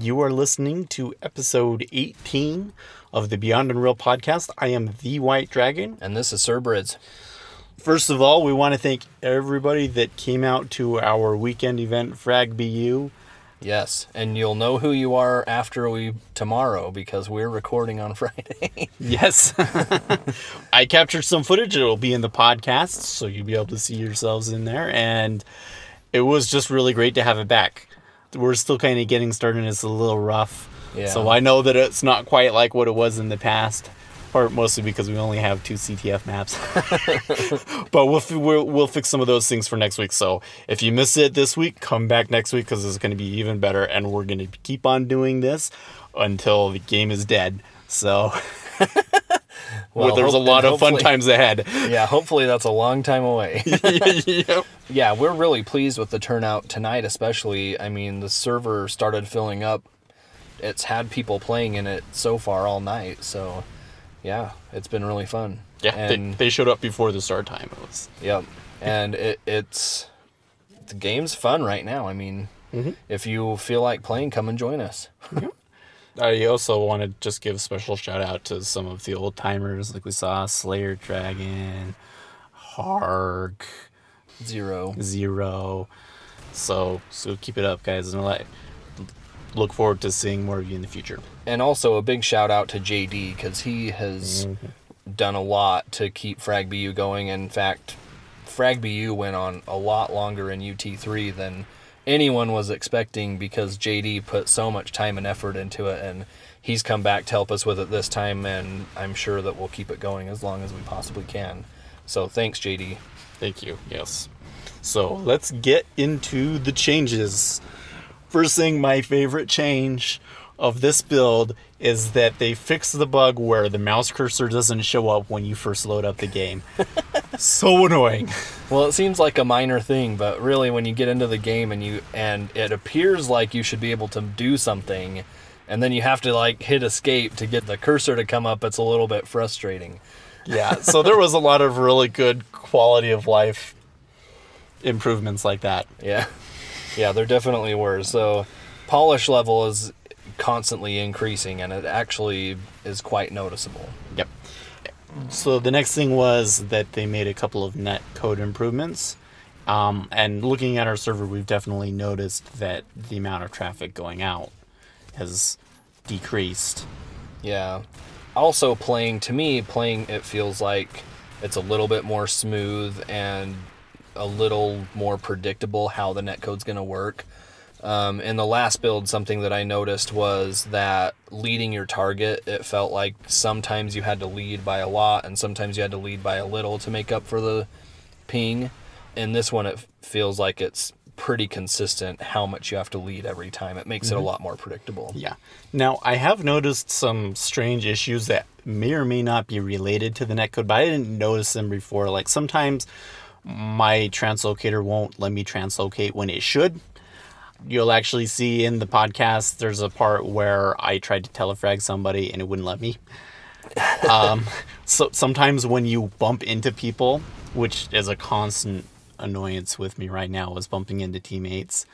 You are listening to episode 18 of the Beyond Unreal Podcast. I am the White Dragon. And this is Sir Brids. First of all, we want to thank everybody that came out to our weekend event, Frag BU. Yes, and you'll know who you are tomorrow because we're recording on Friday. Yes. I captured some footage. It will be in the podcast, so you'll be able to see yourselves in there. And it was just really great to have it back. We're still kind of getting started. It's a little rough. Yeah. So I know that it's not quite like what it was in the past. Or mostly because we only have 2 CTF maps. But we'll fix some of those things for next week. So if you miss it this week, come back next week because it's going to be even better. And we're going to keep on doing this until the game is dead. So well, there's a lot of fun times ahead. Yeah, hopefully that's a long time away. Yep. Yeah, we're really pleased with the turnout tonight especially. I mean, the server started filling up. It's had people playing in it so far all night. So yeah, it's been really fun. Yeah, and they showed up before the start time. Yep, and the game's fun right now. I mean, if you feel like playing, come and join us. I also want to just give a special shout out to some of the old timers, like we saw Slayer Dragon, Hark, Zero. So keep it up, guys, and look forward to seeing more of you in the future. And also a big shout out to JD because he has done a lot to keep Frag BU going. In fact, Frag BU went on a lot longer in UT3 than anyone was expecting because JD put so much time and effort into it, and he's come back to help us with it this time, and I'm sure that we'll keep it going as long as we possibly can. So thanks, JD. Thank you. Yes. So let's get into the changes. First thing, my favorite change of this build is that they fixed the bug where the mouse cursor doesn't show up when you first load up the game. So annoying. Well, it seems like a minor thing, but really when you get into the game and it appears like you should be able to do something, and then you have to like hit escape to get the cursor to come up, it's a little bit frustrating. Yeah, so there was a lot of really good quality of life improvements like that. Yeah, there definitely were. So polish level is constantly increasing, and it actually is quite noticeable. Yep. So the next thing was that they made a couple of Netcode improvements. And looking at our server, we've definitely noticed that the amount of traffic going out has decreased. Yeah. Also playing, it feels like it's a little bit more smooth and a little more predictable how the netcode's going to work. In the last build, something that I noticed was that leading your target, it felt like sometimes you had to lead by a lot and sometimes you had to lead by a little to make up for the ping. In this one, it feels like it's pretty consistent how much you have to lead every time. It makes it a lot more predictable. Yeah. Now, I have noticed some strange issues that may or may not be related to the netcode, but I didn't notice them before. Like sometimes my translocator won't let me translocate when it should. You'll actually see in the podcast, there's a part where I tried to telefrag somebody and it wouldn't let me. So sometimes when you bump into people, which is a constant annoyance with me right now, is bumping into teammates.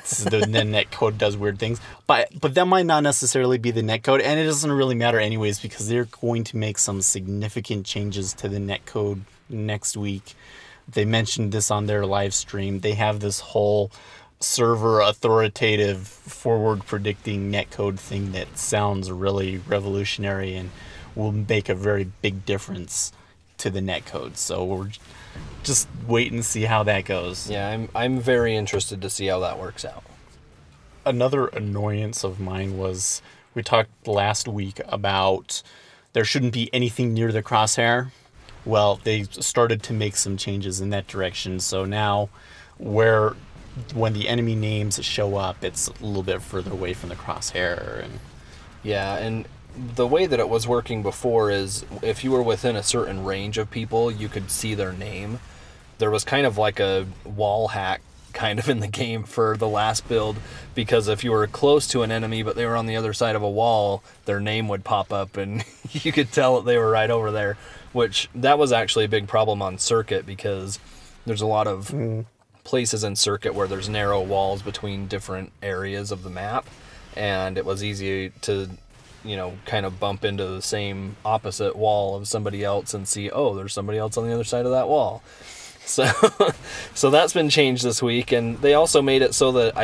So the netcode does weird things. But that might not necessarily be the netcode, and it doesn't really matter anyways because they're going to make some significant changes to the netcode next week. They mentioned this on their live stream. They have this whole server authoritative forward predicting netcode thing that sounds really revolutionary and will make a very big difference to the netcode. So we're just wait and see how that goes. Yeah, I'm very interested to see how that works out. Another annoyance of mine was we talked last week about there shouldn't be anything near the crosshair. Well, they started to make some changes in that direction. So now when the enemy names show up, it's a little bit further away from the crosshair. Yeah, and the way that it was working before is if you were within a certain range of people, you could see their name. There was kind of like a wall hack kind of in the game for the last build, because if you were close to an enemy but they were on the other side of a wall, their name would pop up and you could tell that they were right over there, which that was actually a big problem on Circuit because there's a lot of places in Circuit where there's narrow walls between different areas of the map. and it was easy to, kind of bump into the same opposite wall of somebody else and see, oh, there's somebody else on the other side of that wall. So, so that's been changed this week, and they also made it so that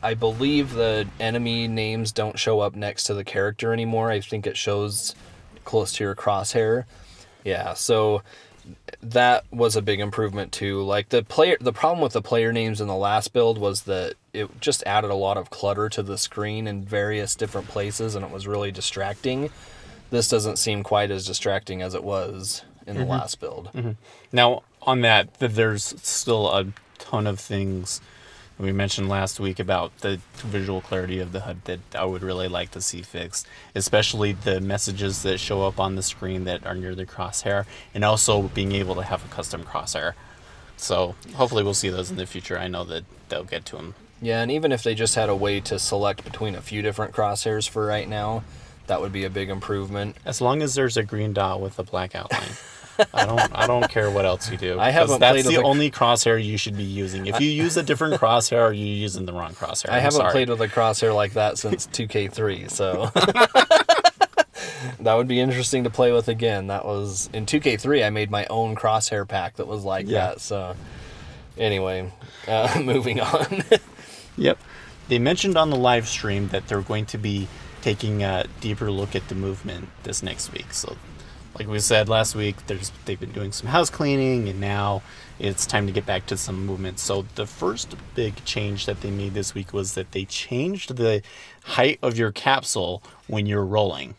I believe the enemy names don't show up next to the character anymore. I think it shows close to your crosshair. Yeah, so that was a big improvement too. Like the problem with the player names in the last build was that it just added a lot of clutter to the screen in various different places, and it was really distracting. This doesn't seem quite as distracting as it was in the last build. Now, on that, there's still a ton of things we mentioned last week about the visual clarity of the HUD that I would really like to see fixed, especially the messages that show up on the screen that are near the crosshair, and also being able to have a custom crosshair. So hopefully we'll see those in the future. I know that they'll get to them. Yeah, and even if they just had a way to select between a few different crosshairs for right now, that would be a big improvement. As long as there's a green dot with a black outline. I don't care what else you do. I haven't that's played with the only crosshair you should be using. If you use a different crosshair, you're using the wrong crosshair. I haven't played with a crosshair like that since 2K3, so that would be interesting to play with again. That was in 2K3. I made my own crosshair pack that was like that. So anyway, moving on. Yep. They mentioned on the live stream that they're going to be taking a deeper look at the movement this next week. So like we said last week, they've been doing some house cleaning, and now it's time to get back to some movement. So the first big change that they made this week was that they changed the height of your capsule when you're rolling.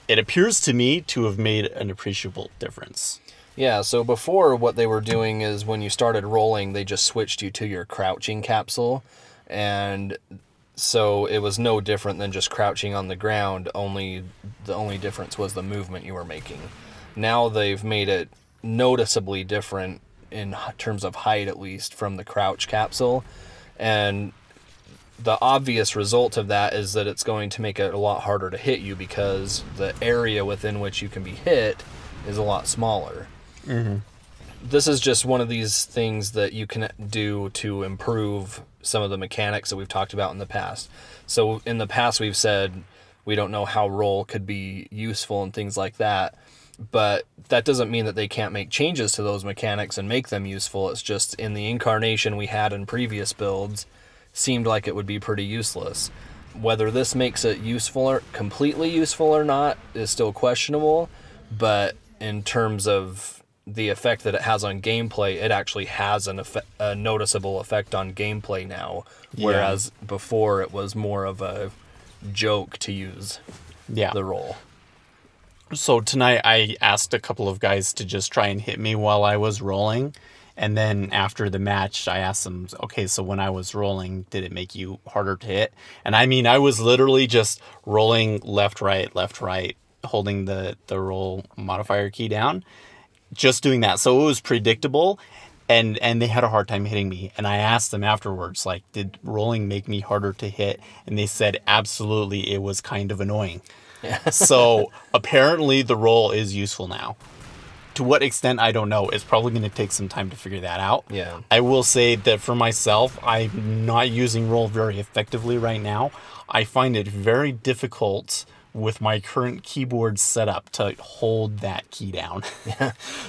It appears to me to have made an appreciable difference. Yeah, so before what they were doing is when you started rolling, they just switched you to your crouching capsule, and so it was no different than just crouching on the ground, only the only difference was the movement you were making. Now they've made it noticeably different in terms of height, at least, from the crouch capsule. And the obvious result of that is that it's going to make it a lot harder to hit you because the area within which you can be hit is a lot smaller. This is just one of these things that you can do to improve some of the mechanics that we've talked about in the past. So in the past we've said we don't know how roll could be useful and things like that, but that doesn't mean that they can't make changes to those mechanics and make them useful. It's just in the incarnation we had in previous builds seemed like it would be pretty useless. Whether this makes it useful or completely useful or not is still questionable, but in terms of the effect that it has on gameplay, it actually has a noticeable effect on gameplay now, whereas before it was more of a joke to use the roll. So tonight I asked a couple of guys to just try and hit me while I was rolling, and then after the match I asked them, okay, so when I was rolling, did it make you harder to hit? And I mean, I was literally just rolling left, right, holding the roll modifier key down, just doing that. So it was predictable, and they had a hard time hitting me. And I asked them afterwards, like, did rolling make me harder to hit? And they said absolutely, it was kind of annoying. So apparently the roll is useful now. To what extent, I don't know. It's probably going to take some time to figure that out. Yeah. I will say that for myself, I'm not using roll very effectively right now. I find it very difficult with my current keyboard setup to hold that key down.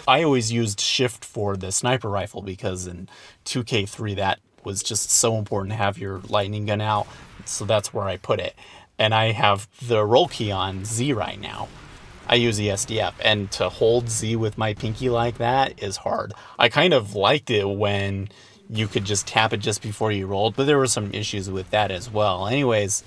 I always used shift for the sniper rifle because in 2K3 that was just so important to have your lightning gun out. So that's where I put it. And I have the roll key on Z right now. I use ESDF, and to hold Z with my pinky like that is hard. I kind of liked it when you could just tap it just before you rolled, but there were some issues with that as well. Anyways,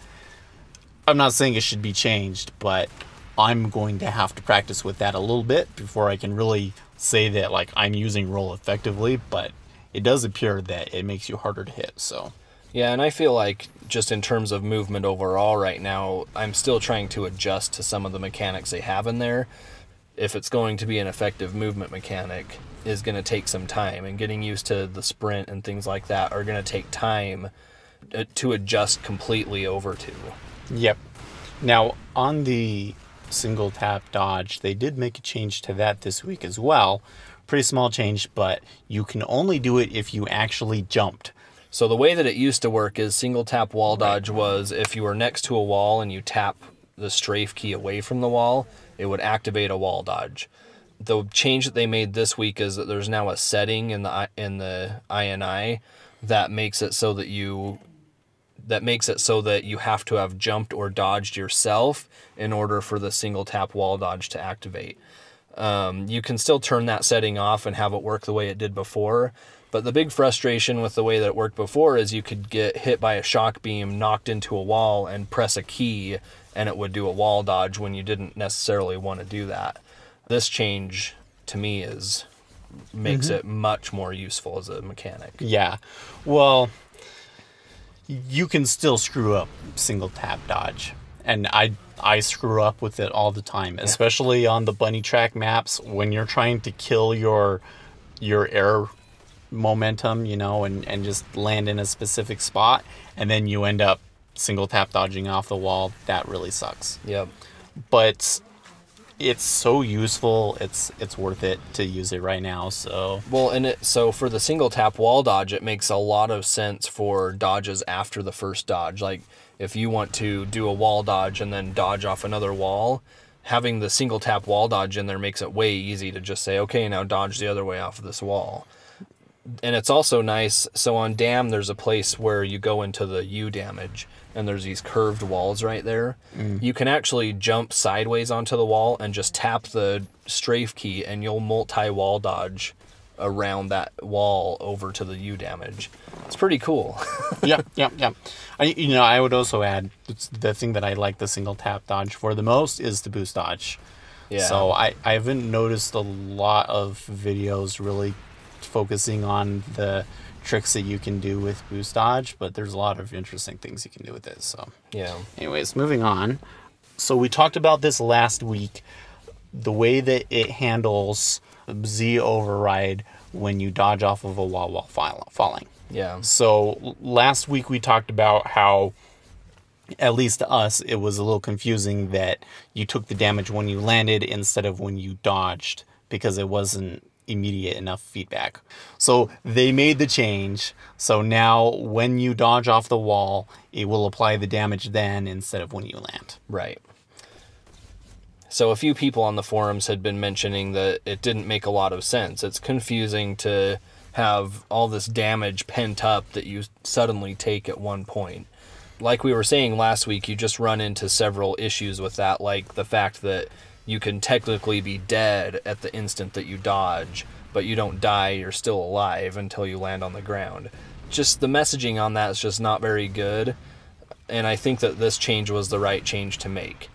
I'm not saying it should be changed, but I'm going to have to practice with that a little bit before I can really say that like I'm using roll effectively, but it does appear that it makes you harder to hit. So yeah, and I feel like just in terms of movement overall right now, I'm still trying to adjust to some of the mechanics they have in there. If it's going to be an effective movement mechanic, is going to take some time, and getting used to the sprint and things like that are going to take time to adjust completely over to. Yep. Now, on the single tap dodge, they did make a change to that this week as well. Pretty small change, but you can only do it if you actually jumped. So the way that it used to work is single tap wall dodge was if you were next to a wall and you tap the strafe key away from the wall, it would activate a wall dodge. The change that they made this week is that there's now a setting in the INI that makes it so that you have to have jumped or dodged yourself in order for the single tap wall dodge to activate. You can still turn that setting off and have it work the way it did before, but the big frustration with the way that it worked before is you could get hit by a shock beam, knocked into a wall, and press a key, and it would do a wall dodge when you didn't necessarily want to do that. This change, to me, makes it much more useful as a mechanic. Yeah. Well, you can still screw up single tap dodge. And I screw up with it all the time, especially on the bunny track maps when you're trying to kill your air momentum, and just land in a specific spot, and then you end up single tap dodging off the wall. That really sucks. Yep. But it's so useful. It's worth it to use it right now. So so for the single tap wall dodge, it makes a lot of sense for dodges after the first dodge. Like if you want to do a wall dodge and then dodge off another wall, having the single tap wall dodge in there makes it way easy to just say, okay, now dodge the other way off of this wall. And it's also nice. So on Dam, there's a place where you go into the U damage, and there's these curved walls right there. You can actually jump sideways onto the wall and just tap the strafe key, and you'll multi-wall dodge around that wall over to the U damage. It's pretty cool. Yeah. I would also add the thing that I like the single tap dodge for the most is the boost dodge. Yeah. So I haven't noticed a lot of videos really focusing on the tricks that you can do with boost dodge, but there's a lot of interesting things you can do with it. So yeah. Anyways, moving on. So we talked about this last week, the way that it handles Z override when you dodge off of a wall while falling. Yeah. So last week we talked about how, at least to us, it was a little confusing that you took the damage when you landed instead of when you dodged because it wasn't immediate enough feedback. So they made the change. So now when you dodge off the wall, it will apply the damage then instead of when you land. Right. So a few people on the forums had been mentioning that it didn't make a lot of sense. It's confusing to have all this damage pent up that you suddenly take at one point. Like we were saying last week, you just run into several issues with that, like the fact that you can technically be dead at the instant that you dodge, but you don't die, you're still alive until you land on the ground. Just the messaging on that is just not very good, and I think that this change was the right change to make.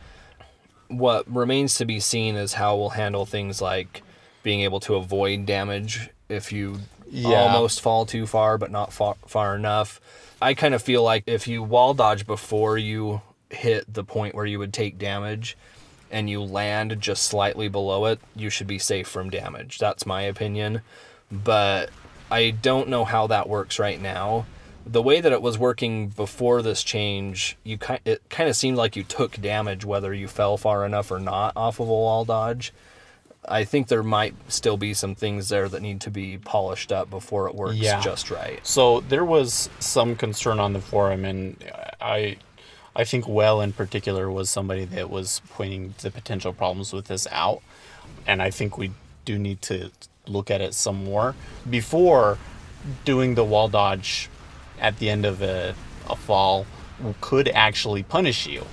What remains to be seen is how we'll handle things like being able to avoid damage if you almost fall too far but not far enough. I kind of feel like if you wall dodge before you hit the point where you would take damage, and you land just slightly below it, you should be safe from damage. That's my opinion. But I don't know how that works right now. The way that it was working before this change, it kind of seemed like you took damage whether you fell far enough or not off of a wall dodge. I think there might still be some things there that need to be polished up before it works just right. So there was some concern on the forum, and I think Well in particular was somebody that was pointing the potential problems with this out, and I think we do need to look at it some more. Before, doing the wall dodge at the end of a fall could actually punish you.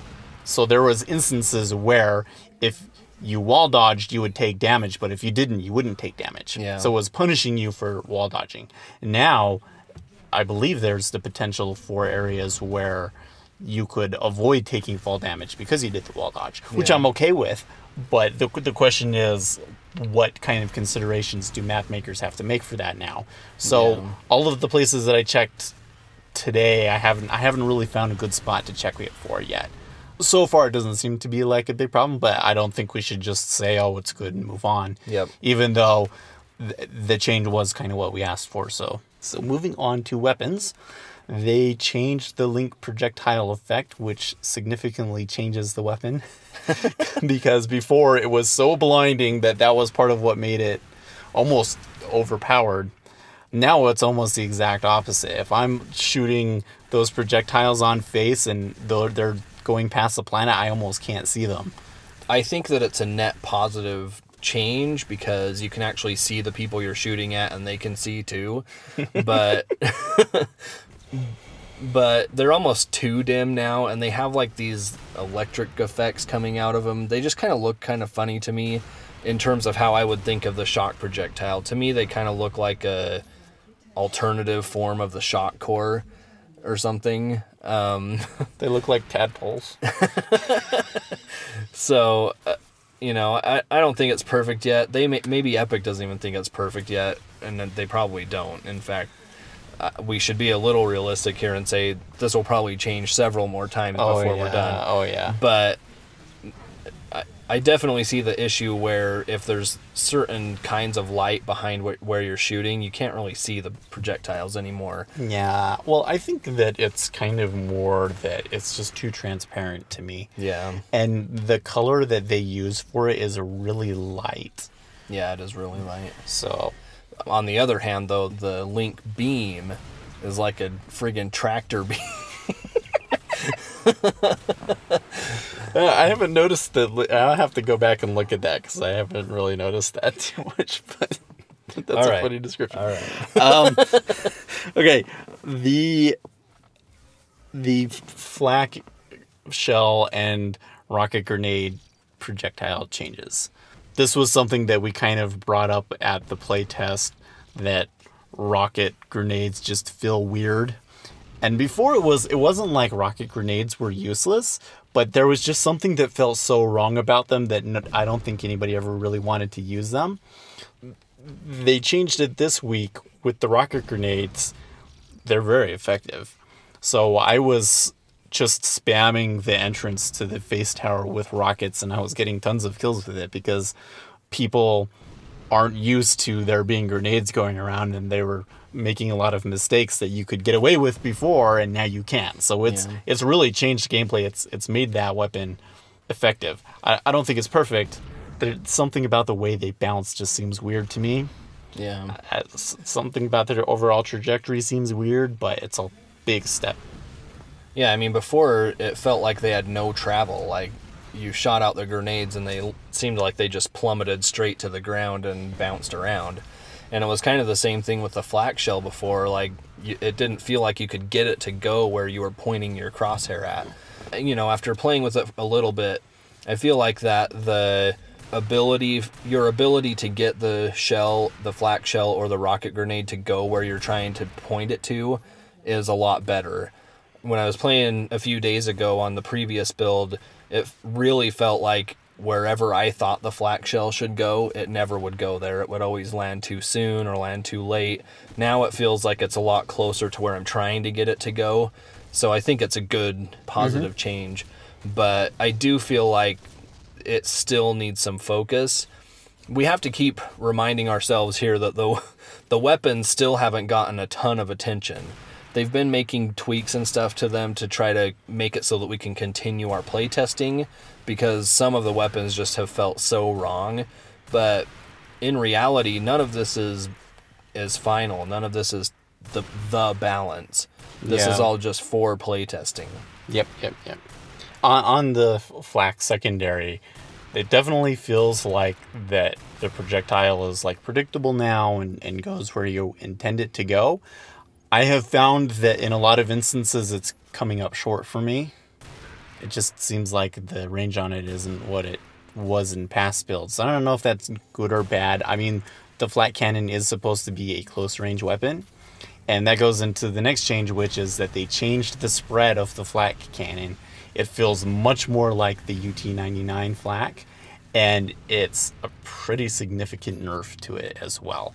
So there was instances where if you wall dodged, you would take damage, but if you didn't, you wouldn't take damage. Yeah. So it was punishing you for wall dodging. Now, I believe there's the potential for areas where you could avoid taking fall damage because you did the wall dodge, which I'm okay with. But the question is, what kind of considerations do map makers have to make for that now? So all of the places that I checked today, I haven't really found a good spot to check it for yet. So far, it doesn't seem to be like a big problem, but I don't think we should just say, oh, it's good and move on. Yep. Even though the change was kind of what we asked for. So moving on to weapons. They changed the link projectile effect, which significantly changes the weapon. Because before it was so blinding that was part of what made it almost overpowered. Now it's almost the exact opposite. If I'm shooting those projectiles on face and they're going past the planet, I almost can't see them. I think that it's a net positive change because you can actually see the people you're shooting at and they can see too. But but they're almost too dim now, and they have like these electric effects coming out of them. They just kind of look kind of funny to me in terms of how I would think of the shock projectile. To me, they kind of look like a alternative form of the shock core or something. They look like tadpoles. So, I don't think it's perfect yet. Maybe Epic doesn't even think it's perfect yet, and they probably don't. In fact, we should be a little realistic here and say this will probably change several more times before we're done. Oh, yeah. But I definitely see the issue where if there's certain kinds of light behind where you're shooting, you can't really see the projectiles anymore. Yeah. Well, I think that it's kind of more that it's just too transparent to me. Yeah. And the color that they use for it is really light. Yeah, it is really light. So, on the other hand, though, the Link beam is like a friggin' tractor beam. I haven't noticed that. I'll have to go back and look at that because I haven't really noticed that too much. But that's a funny description. All right. Okay, the flak shell and rocket grenade projectile changes. This was something that we kind of brought up at the play test, that rocket grenades just feel weird. And before it wasn't like rocket grenades were useless, but there was just something that felt so wrong about them that I don't think anybody ever really wanted to use them. They changed it this week with the rocket grenades. They're very effective. So I was just spamming the entrance to the face tower with rockets, and I was getting tons of kills with it because people aren't used to there being grenades going around, and they were making a lot of mistakes that you could get away with before, and now you can't. So it's really changed gameplay. It's made that weapon effective. I don't think it's perfect. There's something about the way they bounce just seems weird to me. Yeah. Something about their overall trajectory seems weird, but it's a big step. Yeah, I mean, before it felt like they had no travel. Like, you shot out the grenades and they seemed like they just plummeted straight to the ground and bounced around. And it was kind of the same thing with the flak shell before. Like, it didn't feel like you could get it to go where you were pointing your crosshair at. After playing with it a little bit, I feel like that your ability to get the shell, the flak shell or the rocket grenade to go where you're trying to point it to is a lot better. When I was playing a few days ago on the previous build, it really felt like wherever I thought the flak shell should go, it never would go there. It would always land too soon or land too late. Now it feels like it's a lot closer to where I'm trying to get it to go. So I think it's a good, positive change. But I do feel like it still needs some focus. We have to keep reminding ourselves here that the weapons still haven't gotten a ton of attention. They've been making tweaks and stuff to them to try to make it so that we can continue our playtesting, because some of the weapons just have felt so wrong. But in reality, none of this is final. None of this is the balance. This is all just for playtesting. Yep. On the flak secondary, it definitely feels like that the projectile is like predictable now and goes where you intend it to go. I have found that in a lot of instances it's coming up short for me. It just seems like the range on it isn't what it was in past builds. I don't know if that's good or bad. I mean, the flat cannon is supposed to be a close range weapon, and that goes into the next change, which is that they changed the spread of the flak cannon. It feels much more like the UT99 flak, and it's a pretty significant nerf to it as well.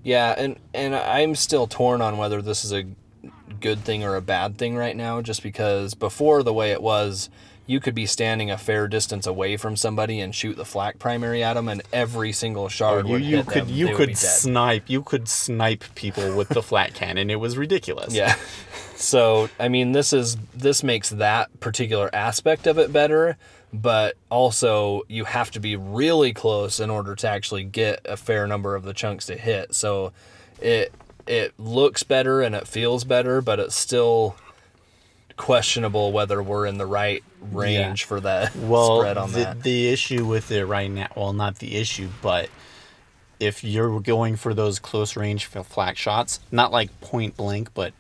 Yeah, and I'm still torn on whether this is a good thing or a bad thing right now, just because before, the way it was, you could be standing a fair distance away from somebody and shoot the flak primary at them, and every single shard would hit them. You could snipe people with the flat cannon. It was ridiculous. Yeah. So, I mean, this makes that particular aspect of it better, but also you have to be really close in order to actually get a fair number of the chunks to hit. So it looks better and it feels better, but it's still questionable whether we're in the right range for that spread on that. The issue with it right now, well, not the issue, but if you're going for those close range flak shots, not like point blank, but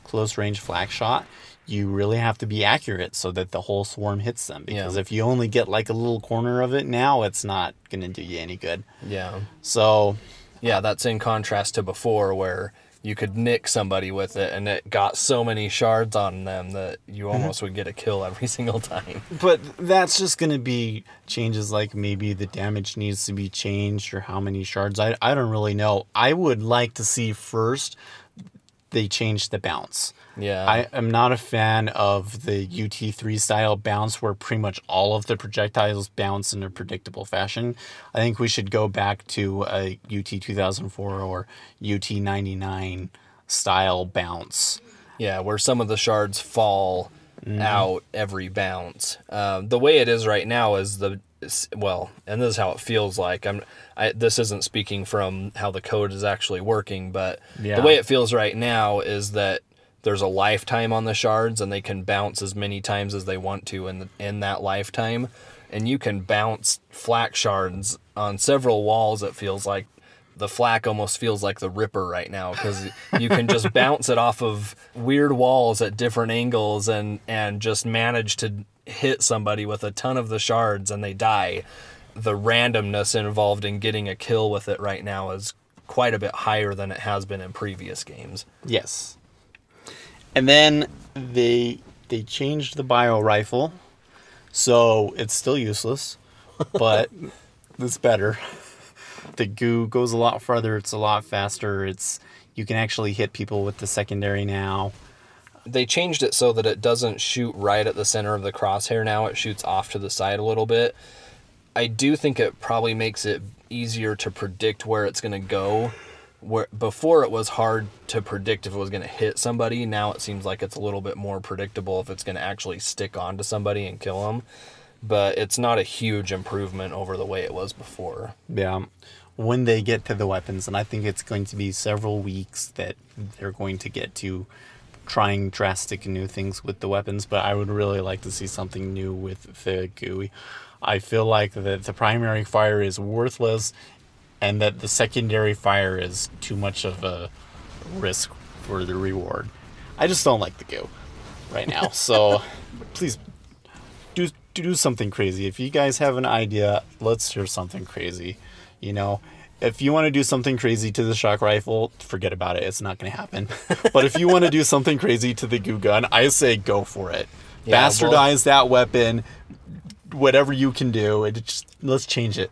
close range flak shot, you really have to be accurate so that the whole swarm hits them. Because if you only get like a little corner of it now, it's not going to do you any good. Yeah. So... yeah, that's in contrast to before where you could nick somebody with it and it got so many shards on them that you almost would get a kill every single time. But that's just going to be changes like maybe the damage needs to be changed or how many shards. I don't really know. I would like to see first they change the bounce. Yeah. I am not a fan of the UT3 style bounce where pretty much all of the projectiles bounce in a predictable fashion. I think we should go back to a UT 2004 or UT 99 style bounce. Yeah, where some of the shards fall out every bounce. The way it is right now is and this is how it feels like. This isn't speaking from how the code is actually working, but the way it feels right now is that there's a lifetime on the shards and they can bounce as many times as they want to in that lifetime. And you can bounce flak shards on several walls. It feels like the flak almost feels like the Ripper right now because you can just bounce it off of weird walls at different angles and just manage to hit somebody with a ton of the shards and they die. The randomness involved in getting a kill with it right now is quite a bit higher than it has been in previous games. Yes. And then they changed the Biorifle, so it's still useless, but it's better. The goo goes a lot farther, it's a lot faster, you can actually hit people with the secondary now. They changed it so that it doesn't shoot right at the center of the crosshair now, it shoots off to the side a little bit. I do think it probably makes it easier to predict where it's going to go. Where before it was hard to predict if it was going to hit somebody, now it seems like it's a little bit more predictable if it's going to actually stick onto somebody and kill them. But it's not a huge improvement over the way it was before. Yeah. When they get to the weapons, and I think it's going to be several weeks that they're going to get to trying drastic new things with the weapons, but I would really like to see something new with the GUI. I feel like that the primary fire is worthless and that the secondary fire is too much of a risk for the reward. I just don't like the goo right now. So please do something crazy. If you guys have an idea, let's hear something crazy. You know, if you want to do something crazy to the shock rifle, forget about it. It's not going to happen. But if you want to do something crazy to the goo gun, I say go for it. Yeah, bastardize that weapon. Whatever you can do, let's change it.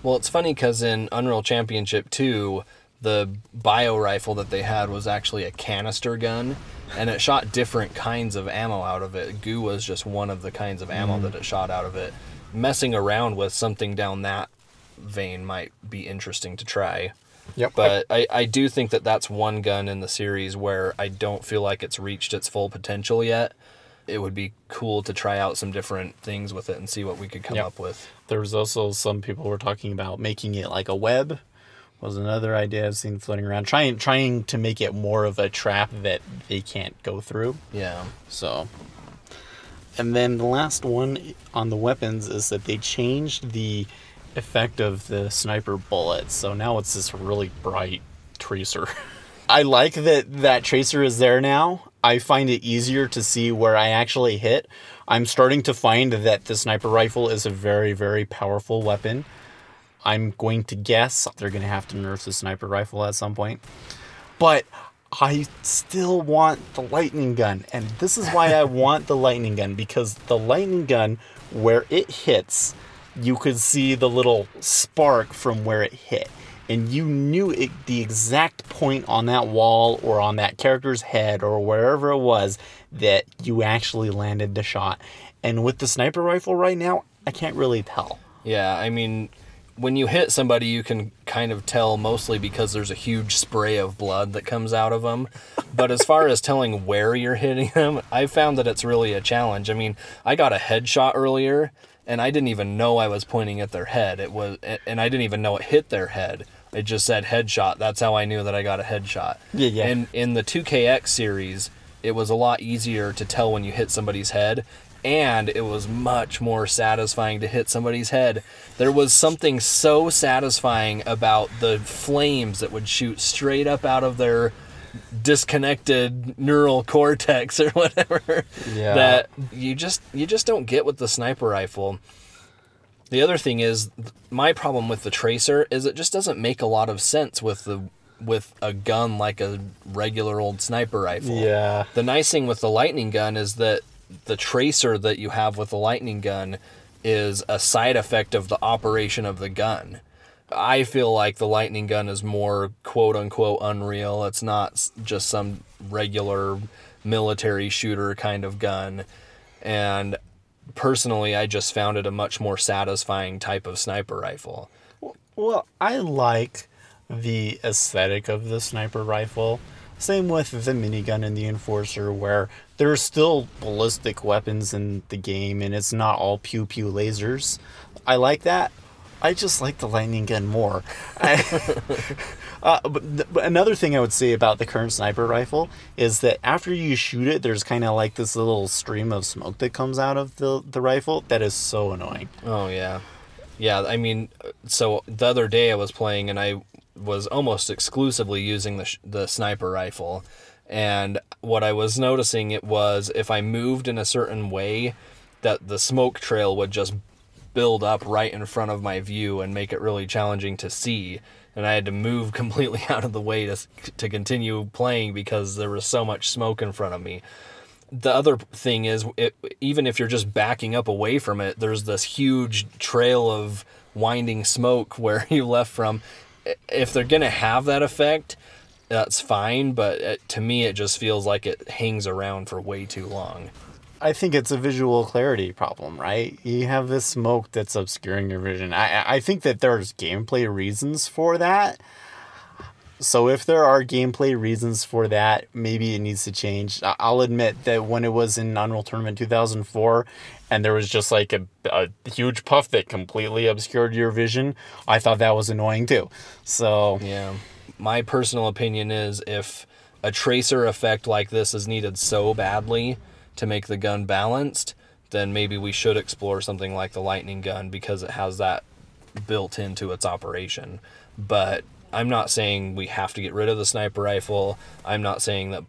Well, it's funny because in Unreal Championship 2, the Biorifle that they had was actually a canister gun, and it shot different kinds of ammo out of it. Goo was just one of the kinds of ammo that it shot out of it. Messing around with something down that vein might be interesting to try. Yep. But I do think that that's one gun in the series where I don't feel like it's reached its full potential yet. It would be cool to try out some different things with it and see what we could come up with. There's also some people were talking about making it like a web. Was another idea I've seen floating around. Trying to make it more of a trap that they can't go through. Yeah. So, and then the last one on the weapons is that they changed the effect of the sniper bullet. So now it's this really bright tracer. I like that tracer is there now. I find it easier to see where I actually hit. I'm starting to find that the sniper rifle is a very, very powerful weapon. I'm going to guess they're going to have to nerf the sniper rifle at some point. But I still want the lightning gun. And this is why I want the lightning gun. Because the lightning gun, where it hits, you could see the little spark from where it hit. And you knew the exact point on that wall or on that character's head or wherever it was that you actually landed the shot. And with the sniper rifle right now, I can't really tell. Yeah, I mean, when you hit somebody, you can kind of tell mostly because there's a huge spray of blood that comes out of them. But as far as telling where you're hitting them, I found that it's really a challenge. I mean, I got a headshot earlier, and I didn't even know I was pointing at their head. And I didn't even know it hit their head. It just said headshot. That's how I knew that I got a headshot. Yeah. And in the 2KX series, it was a lot easier to tell when you hit somebody's head, and it was much more satisfying to hit somebody's head. There was something so satisfying about the flames that would shoot straight up out of their disconnected neural cortex or whatever that you just don't get with the sniper rifle. The other thing is, my problem with the tracer is it just doesn't make a lot of sense with a gun like a regular old sniper rifle. Yeah. The nice thing with the lightning gun is that the tracer that you have with the lightning gun is a side effect of the operation of the gun. I feel like the lightning gun is more quote-unquote unreal. It's not just some regular military shooter kind of gun. And personally, I just found it a much more satisfying type of sniper rifle. Well, I like the aesthetic of the sniper rifle. Same with the minigun and the enforcer, where there's still ballistic weapons in the game and it's not all pew-pew lasers. I like that. I just like the lightning gun more. But another thing I would say about the current sniper rifle is that after you shoot it, there's kind of like this little stream of smoke that comes out of the rifle. That is so annoying. Oh, yeah. Yeah, I mean, so the other day I was playing and I was almost exclusively using the sniper rifle. And what I was noticing it was if I moved in a certain way, that the smoke trail would just build up right in front of my view and make it really challenging to see. And I had to move completely out of the way to continue playing because there was so much smoke in front of me. The other thing is, even if you're just backing up away from it, there's this huge trail of winding smoke where you left from. If they're going to have that effect, that's fine, but to me it just feels like it hangs around for way too long. I think it's a visual clarity problem, right? You have this smoke that's obscuring your vision. I think that there's gameplay reasons for that. So if there are gameplay reasons for that, maybe it needs to change. I'll admit that when it was in Unreal Tournament 2004 and there was just like a huge puff that completely obscured your vision, I thought that was annoying too. So yeah, my personal opinion is if a tracer effect like this is needed so badly to make the gun balanced, then maybe we should explore something like the lightning gun because it has that built into its operation. But I'm not saying we have to get rid of the sniper rifle. I'm not saying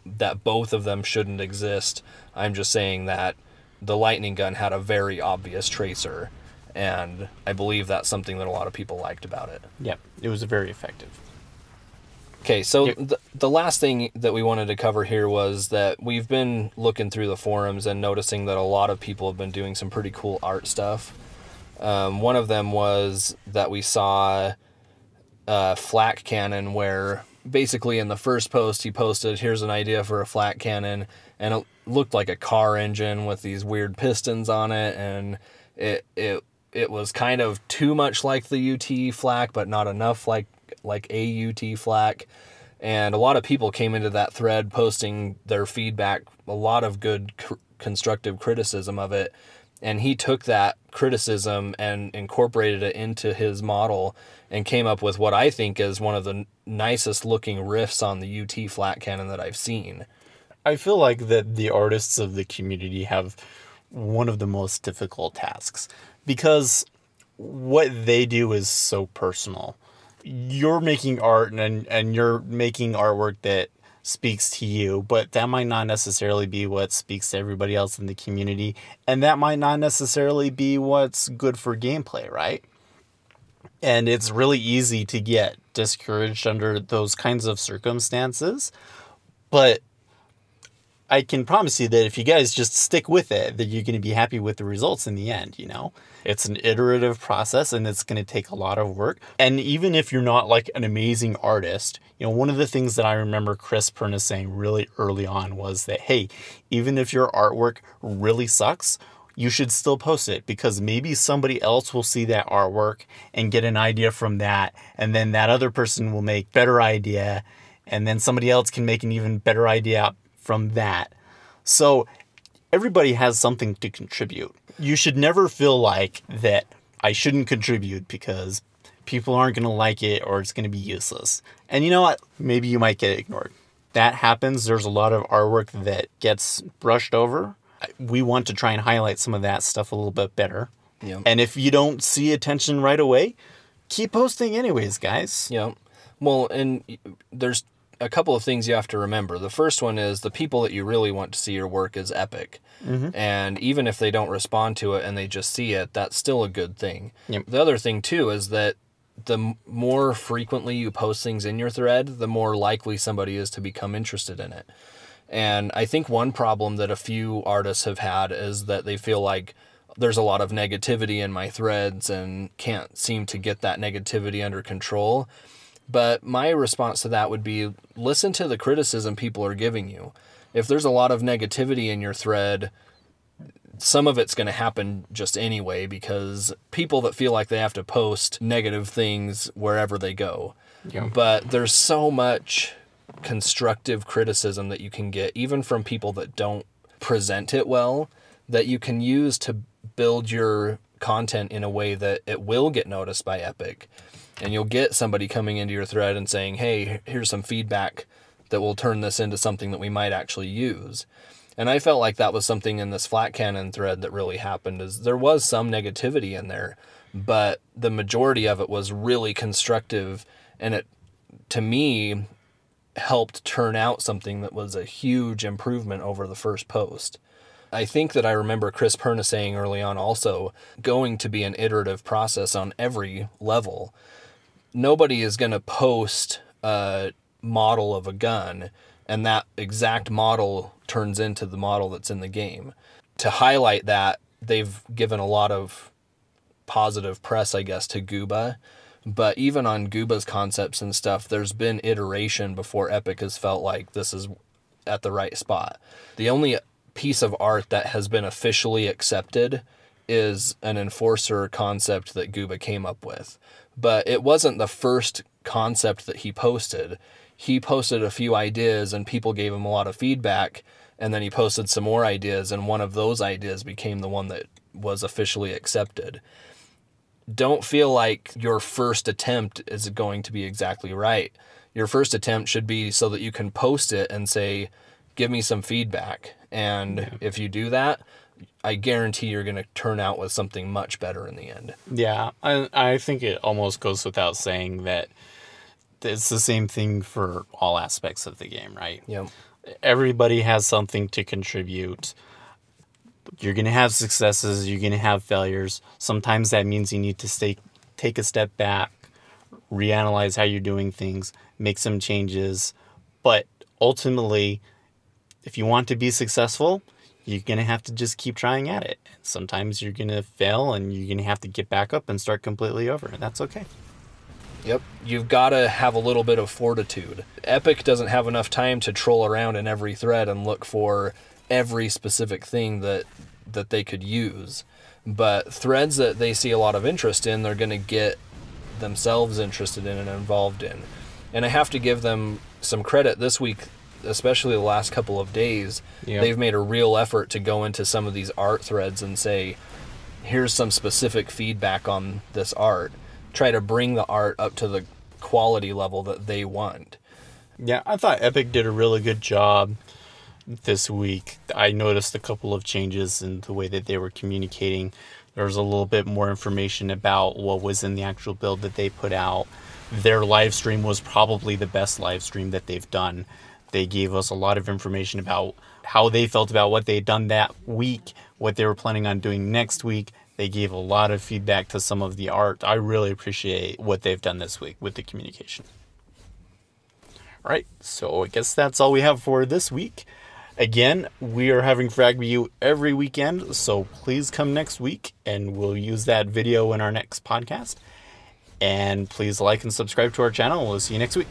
that both of them shouldn't exist. I'm just saying that the lightning gun had a very obvious tracer, and I believe that's something that a lot of people liked about it. Yeah, it was very effective. Okay, so the last thing that we wanted to cover here was that we've been looking through the forums and noticing that a lot of people have been doing some pretty cool art stuff. One of them was that we saw Flak cannon, where basically in the first post he posted, here's an idea for a flak cannon, and it looked like a car engine with these weird pistons on it, and it was kind of too much like the UT flak, but not enough like a UT flak. And a lot of people came into that thread posting their feedback, a lot of good constructive criticism of it, and he took that criticism and incorporated it into his model and came up with what I think is one of the nicest looking riffs on the UT flak cannon that I've seen. I feel like that the artists of the community have one of the most difficult tasks because what they do is so personal. You're making art and you're making artwork that speaks to you, but that might not necessarily be what speaks to everybody else in the community, and that might not necessarily be what's good for gameplay, right? And it's really easy to get discouraged under those kinds of circumstances, but I can promise you that if you guys just stick with it, that you're going to be happy with the results in the end, you know? It's an iterative process and it's going to take a lot of work. And even if you're not like an amazing artist, you know, one of the things that I remember Chris Perna saying really early on was that, hey, even if your artwork really sucks, you should still post it because maybe somebody else will see that artwork and get an idea from that. And then that other person will make better idea. And then somebody else can make an even better idea from that. So everybody has something to contribute. You should never feel like that I shouldn't contribute because people aren't going to like it or it's going to be useless. And you know what? Maybe you might get ignored. That happens. There's a lot of artwork that gets brushed over. We want to try and highlight some of that stuff a little bit better. Yeah. And if you don't see attention right away, keep posting anyways, guys. Yeah. Well, and there's a couple of things you have to remember. The first one is the people that you really want to see your work is Epic. Mm-hmm. And even if they don't respond to it and they just see it, that's still a good thing. Yep. The other thing, too, is that the more frequently you post things in your thread, the more likely somebody is to become interested in it. And I think one problem that a few artists have had is that they feel like there's a lot of negativity in my threads and can't seem to get that negativity under control. But my response to that would be, listen to the criticism people are giving you. If there's a lot of negativity in your thread, some of it's going to happen just anyway, because people that feel like they have to post negative things wherever they go. Yeah. But there's so much constructive criticism that you can get, even from people that don't present it well, that you can use to build your content in a way that it will get noticed by Epic. And you'll get somebody coming into your thread and saying, hey, here's some feedback that will turn this into something that we might actually use. And I felt like that was something in this Flat Cannon thread that really happened, is there was some negativity in there, but the majority of it was really constructive, and it, to me, helped turn out something that was a huge improvement over the first post. I think that I remember Chris Perna saying early on also, going to be an iterative process on every level. Nobody is going to post a model of a gun and that exact model turns into the model that's in the game. To highlight that, they've given a lot of positive press, I guess, to Gooba. But even on Gooba's concepts and stuff, there's been iteration before Epic has felt like this is at the right spot. The only piece of art that has been officially accepted is an enforcer concept that Gooba came up with. But it wasn't the first concept that he posted. He posted a few ideas and people gave him a lot of feedback, and then he posted some more ideas, and one of those ideas became the one that was officially accepted. Don't feel like your first attempt is going to be exactly right. Your first attempt should be so that you can post it and say, give me some feedback. And if you do that, I guarantee you're going to turn out with something much better in the end. Yeah, I think it almost goes without saying that it's the same thing for all aspects of the game, right? Yeah. Everybody has something to contribute. You're going to have successes, you're going to have failures. Sometimes that means you need to take a step back, reanalyze how you're doing things, make some changes. But ultimately, if you want to be successful, you're going to have to just keep trying at it. Sometimes you're going to fail and you're going to have to get back up and start completely over. And that's okay. Yep. You've got to have a little bit of fortitude. Epic doesn't have enough time to troll around in every thread and look for every specific thing that they could use. But threads that they see a lot of interest in, they're going to get themselves interested in and involved in. And I have to give them some credit this week, especially the last couple of days. Yep. They've made a real effort to go into some of these art threads and say, here's some specific feedback on this art. Try to bring the art up to the quality level that they want. Yeah, I thought Epic did a really good job this week. I noticed a couple of changes in the way that they were communicating. There was a little bit more information about what was in the actual build that they put out. Their live stream was probably the best live stream that they've done. They gave us a lot of information about how they felt about what they'd done that week, what they were planning on doing next week. They gave a lot of feedback to some of the art. I really appreciate what they've done this week with the communication. All right, so I guess that's all we have for this week. Again, we are having Frag Review every weekend, so please come next week, and we'll use that video in our next podcast. And please like and subscribe to our channel. We'll see you next week.